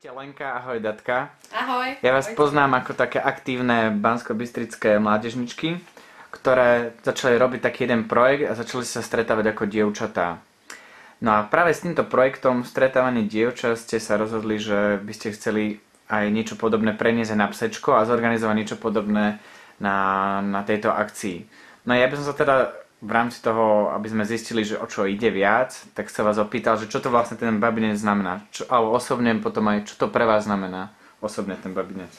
Lenka, ahoj Datka. Ahoj. Ja vás Ahojte. poznám ako také aktívne banskobystrické mládežničky, ktoré začali robiť taký jeden projekt a začali sa stretávať ako dievčatá. No a práve s týmto projektom stretávanie dievčat ste sa rozhodli, že by ste chceli aj niečo podobné preniesť na Psečko a zorganizovať niečo podobné na tejto akcii. No ja by som sa teda v rámci toho, aby sme zistili, že o čo ide viac, tak sa vás opýtal, že čo to vlastne ten babinec znamená. Alebo osobne potom aj, čo to pre vás znamená osobne ten babinec.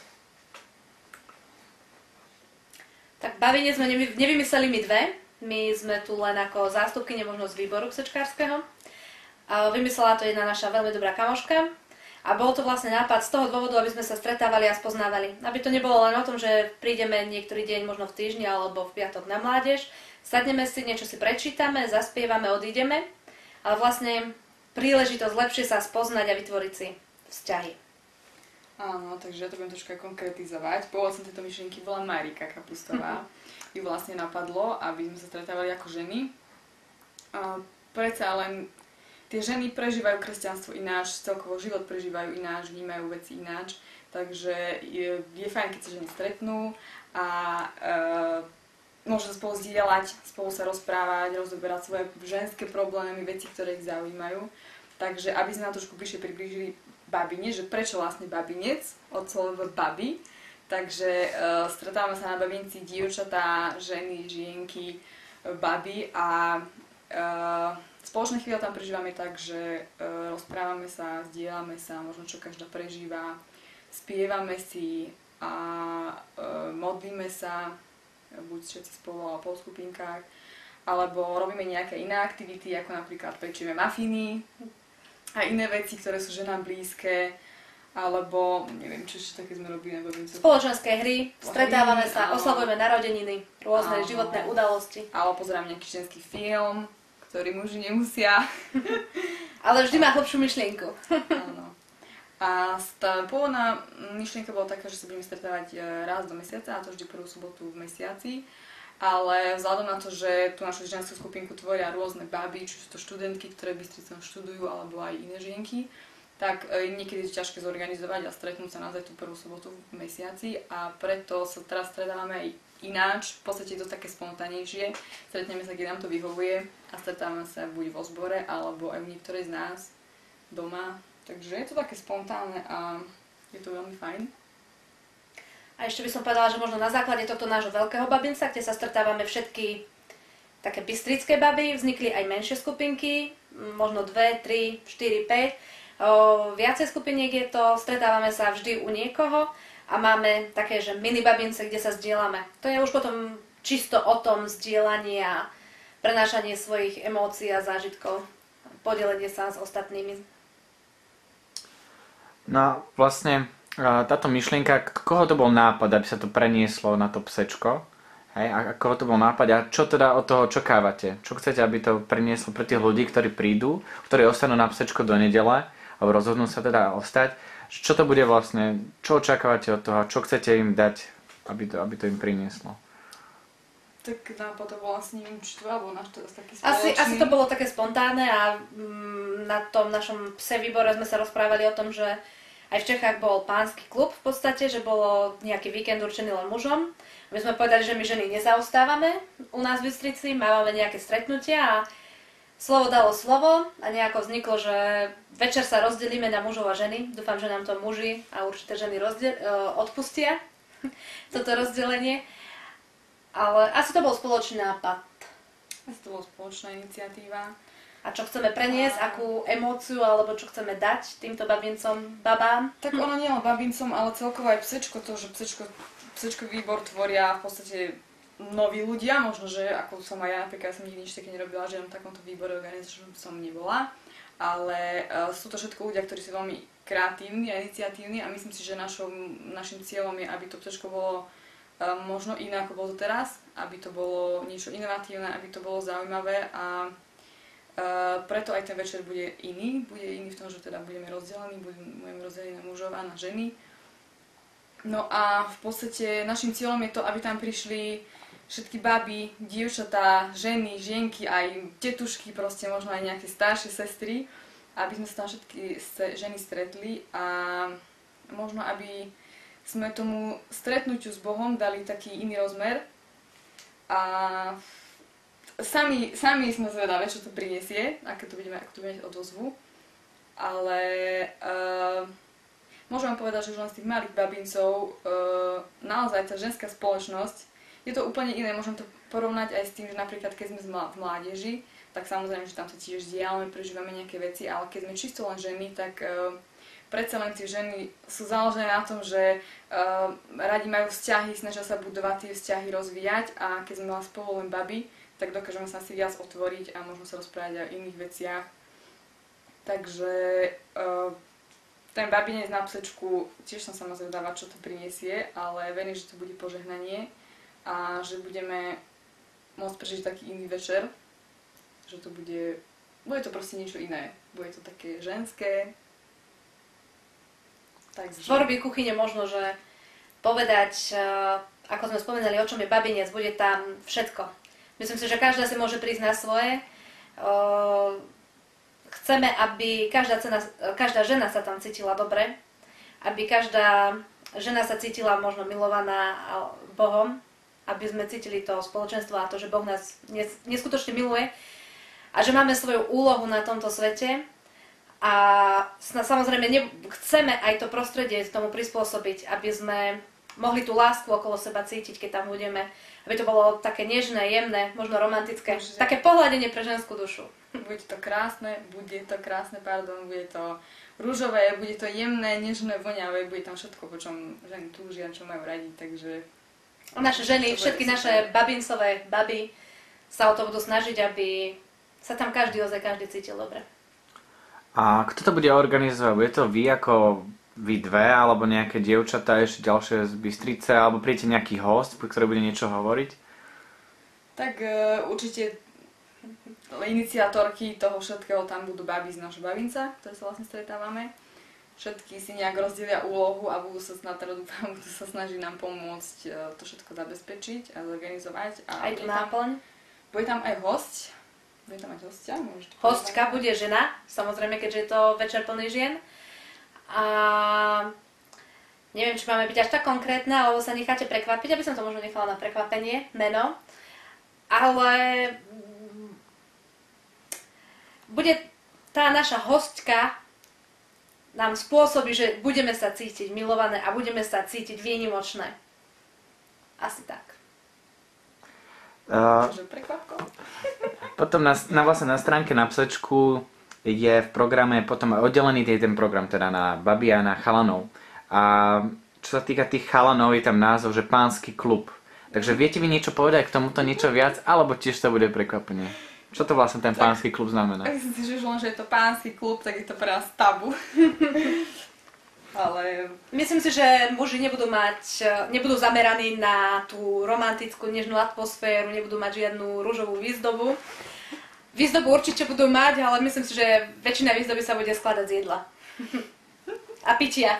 Tak babinec sme nevymysleli my dve. My sme tu len ako zástupkyne možno z výboru psečkárskeho. A vymyslela to jedna naša veľmi dobrá kamoška. A bol to vlastne nápad z toho dôvodu, aby sme sa stretávali a spoznávali. Aby to nebolo len o tom, že prídeme niektorý deň, možno v týždni alebo v piatok na mládež, sadneme si, niečo si prečítame, zaspievame, odídeme, ale vlastne príležitosť lepšie sa spoznať a vytvoriť si vzťahy. Áno, takže ja to budem troška konkretizovať. Pôvodcom tejto myšlienky bola Marika Kapustová. Ju vlastne napadlo, aby sme sa stretávali ako ženy. Predsa len tie ženy prežívajú kresťanstvo ináč, celkovo život prežívajú ináč, vnímajú veci ináč. Takže je fajn, keď sa ženy stretnú a môžu sa spolu zdieľať, spolu sa rozprávať, rozoberať svoje ženské problémy, veci, ktoré ich zaujímajú. Takže aby sme nám trošku bližšie priblížili babine, že prečo vlastne babinec, od slova baby. Takže stretávame sa na babinci dievčatá, ženy, žienky, baby a spoločné chvíle tam prežívame tak, že rozprávame sa, zdieľame sa, možno čo každá prežíva, spievame si a modlíme sa, buď všetci spolu alebo po skupinkách, alebo robíme nejaké iné aktivity, ako napríklad pečíme mafiny a iné veci, ktoré sú ženám blízke, alebo neviem, čo ešte také sme robili na babincu. Spoločenské hry, stretávame sa, oslavujeme narodeniny, rôzne životné udalosti. Alebo pozerám nejaký ženský film, ktorý muži nemusia. Ale vždy má hlbšiu myšlienku. Áno. A tá pôvodná myšlienka bola taká, že sa budeme stretávať raz do mesiaca, a to vždy prvú sobotu v mesiaci. Ale vzhľadom na to, že tú našu ženskú skupinku tvoria rôzne baby, či sú to študentky, ktoré v Bystricom študujú, alebo aj iné žienky, tak niekedy je ťažké zorganizovať a stretnúť sa naozaj tú prvú sobotu v mesiaci. A preto sa teraz stretávame aj ináč, v podstate je to také spontánejšie. Stretneme sa, keď nám to vyhovuje a stretávame sa buď vo zbore, alebo aj u niektorej z nás doma. Takže je to také spontánne a je to veľmi fajn. A ešte by som povedala, že možno na základe tohto nášho veľkého babinca, kde sa stretávame všetky také bystrické baby, vznikli aj menšie skupinky, možno 2, 3, 4, 5. Viacej skupiniek je to, stretávame sa vždy u niekoho a máme také, že mini babince, kde sa zdieľame. To je už potom čisto o tom zdieľanie a prenášanie svojich emócií a zážitkov, podelenie sa s ostatnými. No vlastne táto myšlienka, koho to bol nápad, aby sa to prenieslo na to Psečko? Hej, a koho to bol nápad a čo teda od toho očakávate? Čo chcete, aby to prinieslo pre tých ľudí, ktorí prídu, ktorí ostanú na Psečko do nedele, alebo rozhodnú sa teda ostať? Čo to bude vlastne, čo očakávate od toho, čo chcete im dať, aby to im prinieslo? Tak nápad to bol asi neviem, či to alebo náš to taký spoločný. Asi to bolo také spontánne a na tom našom pse výbore sme sa rozprávali o tom, že aj v Čechách bol pánsky klub v podstate, že bolo nejaký víkend určený len mužom. My sme povedali, že my ženy nezaostávame u nás v Bystrici, máme nejaké stretnutia a slovo dalo slovo a nejako vzniklo, že večer sa rozdelíme na mužov a ženy. Dúfam, že nám to muži a určité ženy odpustia toto rozdelenie. Ale asi to bol spoločný nápad. Asi to bola spoločná iniciatíva. A čo chceme preniesť, akú emóciu, alebo čo chceme dať týmto babincom, babám? Tak ono nie len babincom, ale celkovo aj Psečko, to, že Psečko výbor tvoria v podstate noví ľudia, možno, že ako som aj ja, napríklad ja som nikdy nič také nerobila, že v takomto výbore organizačnom som nebola, ale sú to všetko ľudia, ktorí sú veľmi kreatívni a iniciatívni a myslím si, že našim cieľom je, aby to Psečko bolo možno iné, ako bolo to teraz, aby to bolo niečo inovatívne, aby to bolo zaujímavé a preto aj ten večer bude iný v tom, že teda budeme rozdelení na mužov a na ženy. No a v podstate našim cieľom je to, aby tam prišli všetky baby, dievčatá, ženy, žienky, aj tetušky, proste možno aj nejaké staršie sestry aby sme sa tam všetky ženy stretli a možno aby sme tomu stretnutiu s Bohom dali taký iný rozmer a sami sme zvedavé, čo to prinesie, ako to budeme mať odozvu, ale môžem povedať, že už len z tých malých babincov naozaj tá ženská spoločnosť je to úplne iné, môžem to porovnať aj s tým, že napríklad keď sme v mládeži, tak samozrejme, že tam sa tiež dielame, prežívame nejaké veci, ale keď sme čisto len ženy, tak predsa len tie ženy sú založené na tom, že radi majú vzťahy, snažia sa budovať tie vzťahy, rozvíjať a keď sme len spolu len baby, tak dokážeme sa asi viac otvoriť a možno sa rozprávať aj o iných veciach. Takže ten babinec na psečku, tiež som sa zvedavá, čo to prinesie, ale verím, že to bude požehnanie a že budeme môcť prežiť taký iný večer, že to bude to proste niečo iné. Bude to také ženské. Takže... Z tvorby kuchyne možno, že povedať, ako sme spomenali, o čom je babinec, bude tam všetko. Myslím si, že každá si môže prísť na svoje. Chceme, aby každá žena sa tam cítila dobre, aby každá žena sa cítila možno milovaná Bohom, aby sme cítili to spoločenstvo a to, že Boh nás neskutočne miluje a že máme svoju úlohu na tomto svete a samozrejme chceme aj to prostredie tomu prispôsobiť, aby sme mohli tú lásku okolo seba cítiť, keď tam budeme, aby to bolo také nežné, jemné, možno romantické, také pohľadenie pre ženskú dušu. Bude to krásne, bude to ružové, bude to jemné, nežné, voňavé, bude tam všetko, po čom ženy túžia, čo majú radi, takže... Naše ženy, všetky naše babincové baby sa o to budú snažiť, aby sa tam každý cítil dobre. A kto to bude organizovať? Bude to vy ako vy dve, alebo nejaké dievčatá, ešte ďalšie z Bystrice, alebo príjete nejaký host, ktorý bude niečo hovoriť? Tak určite iniciátorky toho všetkého tam budú baby z našho babinca, ktoré sa vlastne stretávame. Všetky si nejak rozdelia úlohu a budú sa snažiť nám pomôcť to všetko zabezpečiť a zorganizovať. A aj tu náplň? Bude tam aj hosť. Bude tam mať hostia? Hostka bude žena, samozrejme, keďže je to večer plný žien. A neviem, či máme byť až tak konkrétne, alebo sa necháte prekvapiť, aby som to možno nechala na prekvapenie, meno. Ale bude tá naša hostka nám spôsobí, že budeme sa cítiť milované a budeme sa cítiť výnimočné. Asi tak. Prekvapko? Potom vlastne na stránke na psečku je v programe potom oddelený ten program teda na babi a na chalanov. A čo sa týka tých chalanov, je tam názov, že Pánsky klub. Takže viete vy niečo povedať k tomuto niečo viac, alebo tiež to bude prekvapenie? Čo to vlastne ten Pánsky klub znamená? Myslím si, že už len, že je to Pánsky klub, tak je to pre nás tabu. Ale... Myslím si, že muži nebudú zameraní na tú romantickú, nežnú atmosféru, nebudú mať žiadnu ružovú výzdobu. Výzdobu určite budú mať, ale myslím si, že väčšina výzdoby sa bude skladať z jedla. A pitia.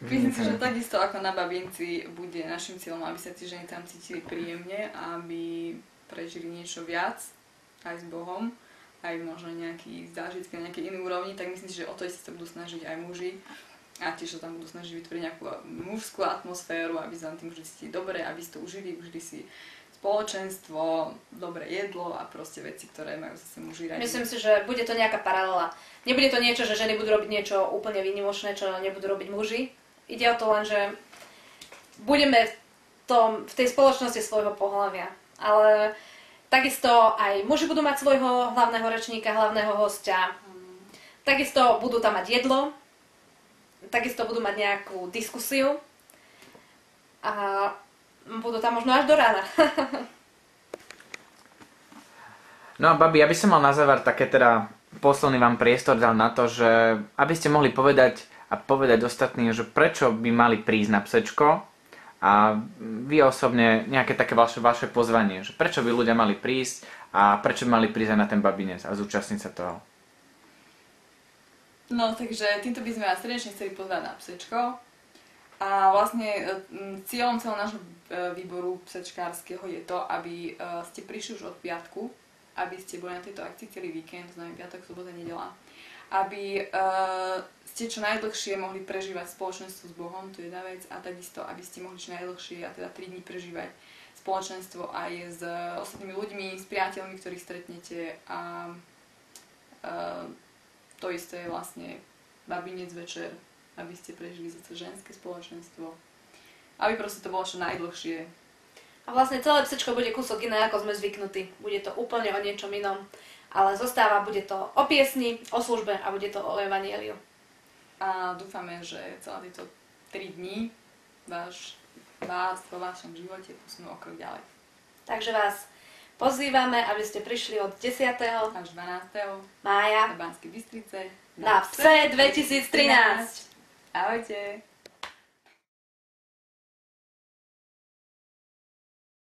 Myslím si, že takisto ako na babinci bude našim cieľom, aby sa tie ženy tam cítili príjemne a aby prežili niečo viac aj s Bohom, aj možno nejaký zážitky na nejakej inej úrovni, tak myslím si, že o to isté sa budú snažiť aj muži a tiež sa tam budú snažiť vytvoriť nejakú mužskú atmosféru, aby sa tam tým muži cítili dobre, aby si to užili si spoločenstvo, dobré jedlo a proste veci, ktoré majú zase muži radi. Myslím si, že bude to nejaká paralela. Nebude to niečo, že ženy budú robiť niečo úplne výnimočné, čo nebudú robiť muži. Ide o to len, že budeme v tej spoločnosti svojho pohlavia. Ale takisto aj muži budú mať svojho hlavného rečníka, hlavného hostia. Takisto budú tam mať jedlo. Takisto budú mať nejakú diskusiu. A budú tam možno až do rána. No a babi, ja by som mal na záver také teda posledný vám priestor dal na to, že aby ste mohli povedať ostatným, že prečo by mali prísť na psečko a vy osobne nejaké také vaše pozvanie, že prečo by ľudia mali prísť a prečo by mali prísť aj na ten babinec a zúčastniť sa toho. No, takže týmto by sme vás srdečne chceli pozvať na psečko. A vlastne cieľom celého nášho výboru psečkárskeho je to, aby ste prišli už od piatku a aby ste boli na tejto akcii celý víkend, to znamená piatok, sobota, nedeľa. Aby ste čo najdlhšie mohli prežívať spoločenstvo s Bohom, to je jedna vec, a takisto, aby ste mohli čo najdlhšie, a teda 3 dní prežívať spoločenstvo aj s ostatnými ľuďmi, s priateľmi, ktorých stretnete, a to isté je vlastne babinec večer, aby ste prežili zase ženské spoločenstvo, aby proste to bolo čo najdlhšie. A vlastne celé psečko bude kúsok iné, ako sme zvyknutí. Bude to úplne o niečom inom, ale zostáva, bude to o piesni, o službe a bude to o evanjeliu. A dúfame, že celé tieto 3 dní vás vo vašom živote posunú o krok ďalej. Takže vás pozývame, aby ste prišli od 10. Až 12. mája na Banskej Bystrice na PSE 2013. Ahojte!